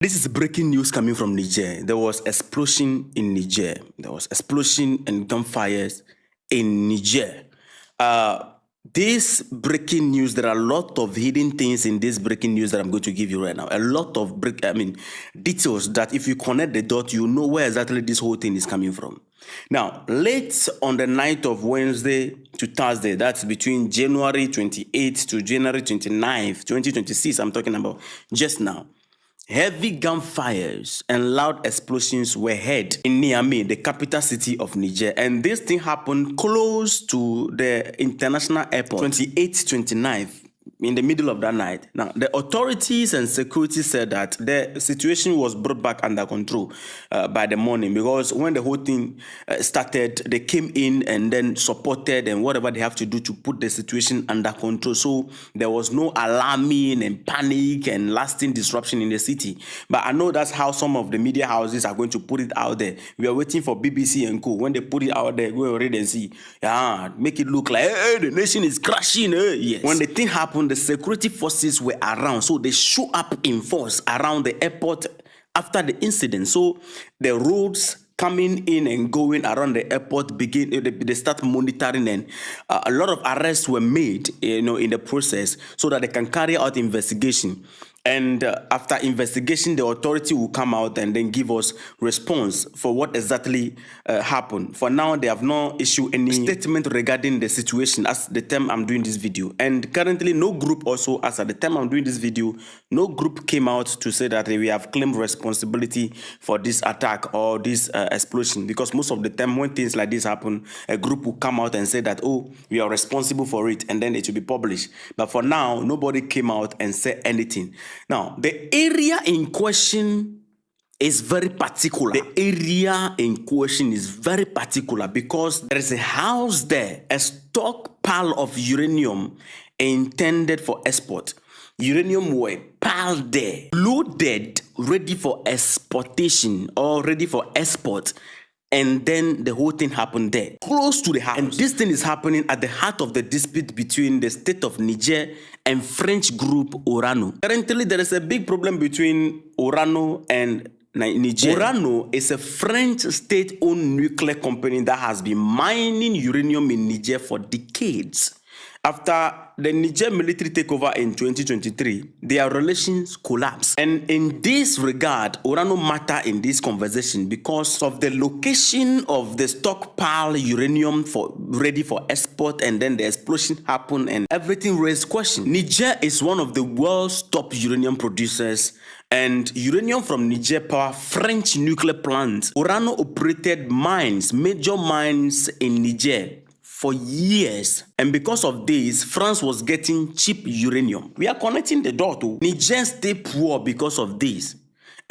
This is breaking news coming from Niger. There was explosion in Niger. There was explosion and gunfires in Niger. This breaking news, there are a lot of hidden things in this breaking news that I'm going to give you right now. A lot of details that if you connect the dot, you know where exactly this whole thing is coming from. Now, late on the night of Wednesday to Thursday, that's between January 28th to January 29th, 2026, I'm talking about just now. Heavy gunfires and loud explosions were heard in Niamey, the capital city of Niger. And this thing happened close to the international airport, 28th, 29th, in the middle of that night. Now, the authorities and security said that the situation was brought back under control by the morning, because when the whole thing started, they came in and then supported and whatever they have to do to put the situation under control. So there was no alarming and panic and lasting disruption in the city. But I know that's how some of the media houses are going to put it out there. We are waiting for BBC and co. When they put it out there, go read and see. Yeah, make it look like, hey, the nation is crashing. Yes. When the thing happened, the security forces were around, so they show up in force around the airport after the incident. So the roads coming in and going around the airport they start monitoring, and a lot of arrests were made, in the process, so that they can carry out investigation. And after investigation, the authority will come out and then give us response for what exactly happened. For now, they have not issued any statement regarding the situation as the time I'm doing this video. And currently, no group also, as at the time I'm doing this video, no group came out to say that we have claimed responsibility for this attack or this explosion. Because most of the time when things like this happen, a group will come out and say that, oh, we are responsible for it, and then it will be published. But for now, nobody came out and said anything. Now, the area in question is very particular. The area in question is very particular because there is a house there, a stockpile of uranium intended for export. Uranium were piled there, loaded, ready for exportation or ready for export. And then the whole thing happened there, close to the house. And this thing is happening at the heart of the dispute between the state of Niger and French group Orano. Currently, there is a big problem between Orano and Niger. Orano is a French state-owned nuclear company that has been mining uranium in Niger for decades. After the Niger military takeover in 2023, their relations collapsed. And in this regard, Orano matter in this conversation because of the location of the stockpile uranium ready for export, and then the explosion happened and everything raised questions. Niger is one of the world's top uranium producers, and uranium from Niger power French nuclear plants. Orano operated mines, major mines in Niger, for years. And because of this, France was getting cheap uranium. We are connecting the dot. Niger stay poor because of this.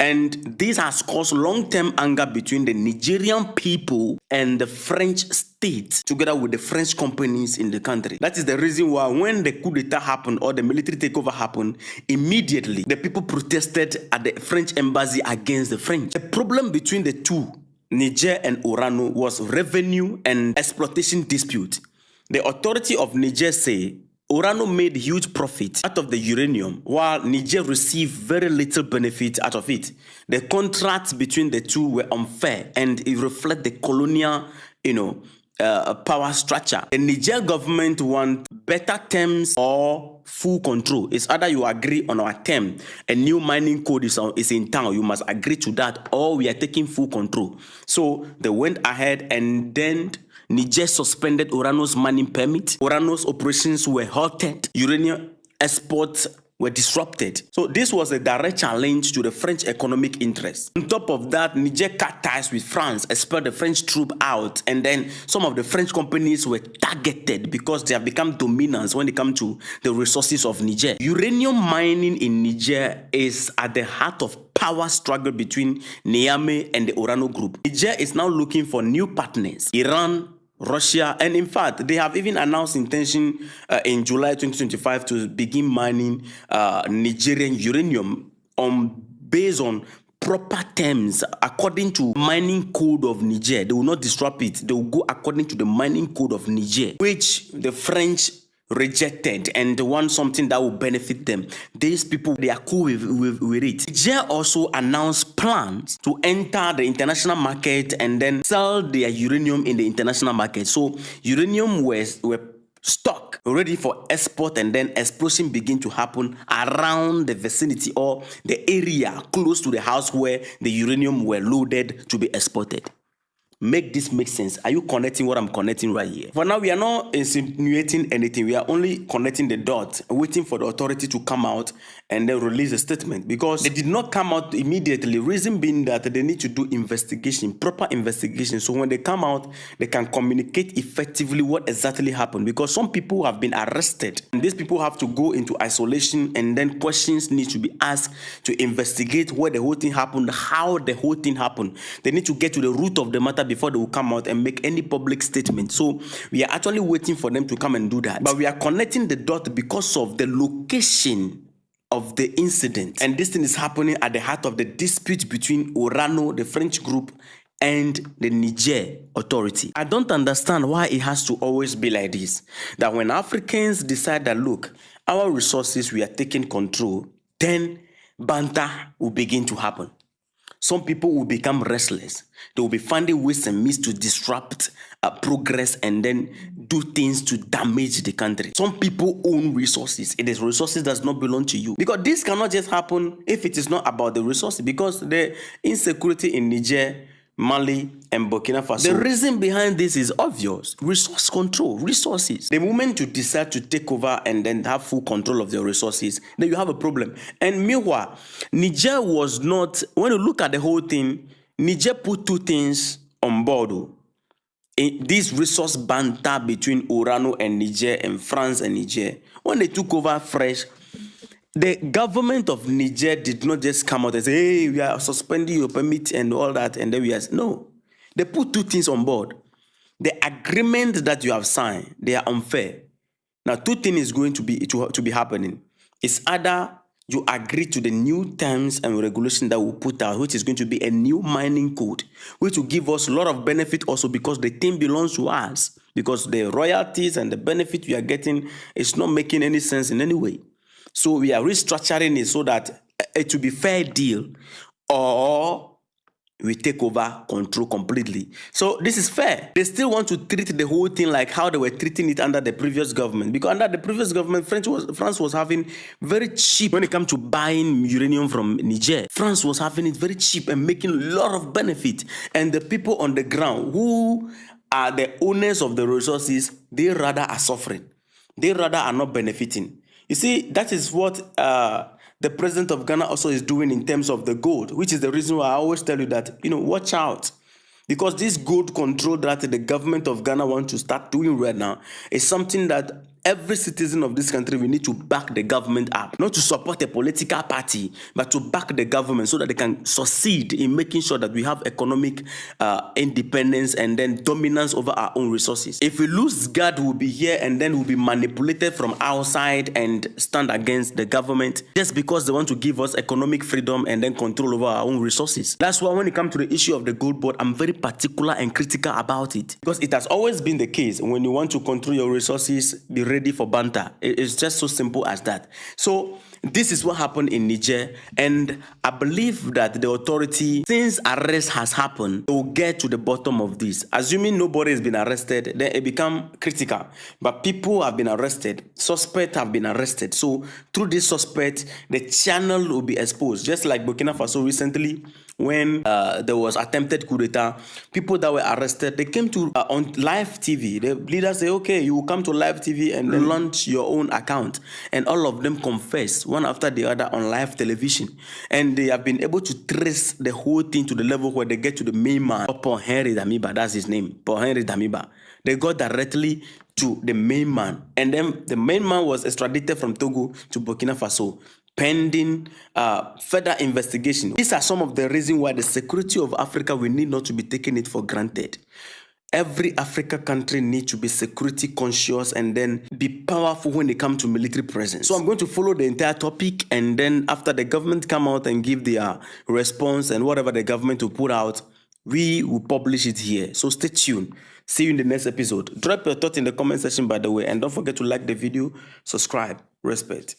And this has caused long-term anger between the Nigerian people and the French state, together with the French companies in the country. That is the reason why when the coup d'etat happened or the military takeover happened, immediately the people protested at the French embassy against the French. The problem between the two, Niger and Orano, was revenue and exploitation dispute. The authority of Niger say Orano made huge profit out of the uranium, while Niger received very little benefit out of it. The contracts between the two were unfair, and it reflects the colonial, power structure. The Niger government want better terms or full control. It's either you agree on our term, a new mining code is in town, you must agree to that, or we are taking full control. So they went ahead, and then Niger suspended Orano's mining permit. Orano's operations were halted. Uranium exports were disrupted. So this was a direct challenge to the French economic interest. On top of that, Niger cut ties with France, expelled the French troops out, and then some of the French companies were targeted because they have become dominant when it comes to the resources of Niger. Uranium mining in Niger is at the heart of power struggle between Niamey and the Orano group. Niger is now looking for new partners, Iran, Russia, and in fact, they have even announced intention in July 2025 to begin mining Nigerian uranium based on proper terms according to mining code of Niger. They will not disrupt it. They will go according to the mining code of Niger, which the French rejected and they want something that will benefit them, these people, they are cool with it. Niger also announced plans to enter the international market and then sell their uranium in the international market. So uranium were stock ready for export, and then explosion begin to happen around the vicinity or the area close to the house where the uranium were loaded to be exported. Make this make sense. Are you connecting what I'm connecting right here? For now, we are not insinuating anything. We are only connecting the dots, waiting for the authority to come out and then release a statement, because they did not come out immediately. Reason being that they need to do investigation, proper investigation. So when they come out, they can communicate effectively what exactly happened, because some people have been arrested and these people have to go into isolation, and then questions need to be asked to investigate where the whole thing happened, how the whole thing happened. They need to get to the root of the matter before they will come out and make any public statement. So we are actually waiting for them to come and do that. But we are connecting the dot because of the location of the incident. And this thing is happening at the heart of the dispute between Orano, the French group, and the Niger authority. I don't understand why it has to always be like this. That when Africans decide that, look, our resources, we are taking control, then banter will begin to happen. Some people will become restless. They will be finding ways and means to disrupt progress and then do things to damage the country. Some people own resources. It is resources that does not belong to you. Because this cannot just happen if it is not about the resources. Because the insecurity in Niger, Mali, and Burkina Faso, the reason behind this is obvious. Resource control, resources. The moment you decide to take over and then have full control of your resources, then you have a problem. And meanwhile, Niger was not, when you look at the whole thing, Niger put two things on board. This resource banter between Orano and Niger and France and Niger, when they took over fresh, the government of Niger did not just come out and say, hey, we are suspending your permit and all that, and then we are, no. They put two things on board. The agreement that you have signed, they are unfair. Now, two things is going to be happening. It's either you agree to the new terms and regulation that we put out, which is going to be a new mining code, which will give us a lot of benefit also because the thing belongs to us, because the royalties and the benefit we are getting is not making any sense in any way. So we are restructuring it so that it will be fair deal, or we take over control completely. So this is fair. They still want to treat the whole thing like how they were treating it under the previous government. Because under the previous government, France was having very cheap when it comes to buying uranium from Niger. France was having it very cheap and making a lot of benefit. And the people on the ground who are the owners of the resources, they rather are suffering. They rather are not benefiting. You see, that is what the president of Ghana also is doing in terms of the gold, which is the reason why I always tell you that, watch out. Because this gold control that the government of Ghana wants to start doing right now is something that every citizen of this country, we need to back the government up. Not to support a political party, but to back the government so that they can succeed in making sure that we have economic independence and then dominance over our own resources. If we lose God, we'll be here and then we'll be manipulated from outside and stand against the government just because they want to give us economic freedom and then control over our own resources. That's why when it comes to the issue of the gold board, I'm very particular and critical about it. Because it has always been the case when you want to control your resources, be ready for banter. It's just so simple as that. So this is what happened in Niger, and I believe that the authority, since arrest has happened, will get to the bottom of this. Assuming nobody has been arrested, then it becomes critical. But people have been arrested, suspects have been arrested. So through this suspect, the channel will be exposed. Just like Burkina Faso recently, when there was attempted coup d'etat, people that were arrested, they came to on live TV. The leaders say, okay, you will come to live TV and then launch your own account. And all of them confess, one after the other, on live television. And they have been able to trace the whole thing to the level where they get to the main man, Paul Henry Damiba, that's his name, Paul Henry Damiba. They got directly to the main man. And then the main man was extradited from Togo to Burkina Faso, pending further investigation. These are some of the reasons why the security of Africa, we need not to be taking it for granted. Every Africa country needs to be security conscious and then be powerful when it comes to military presence. So I'm going to follow the entire topic, and then after the government come out and give their response and whatever the government will put out, we will publish it here. So stay tuned. See you in the next episode. Drop your thought in the comment section, by the way, and don't forget to like the video, subscribe, respect.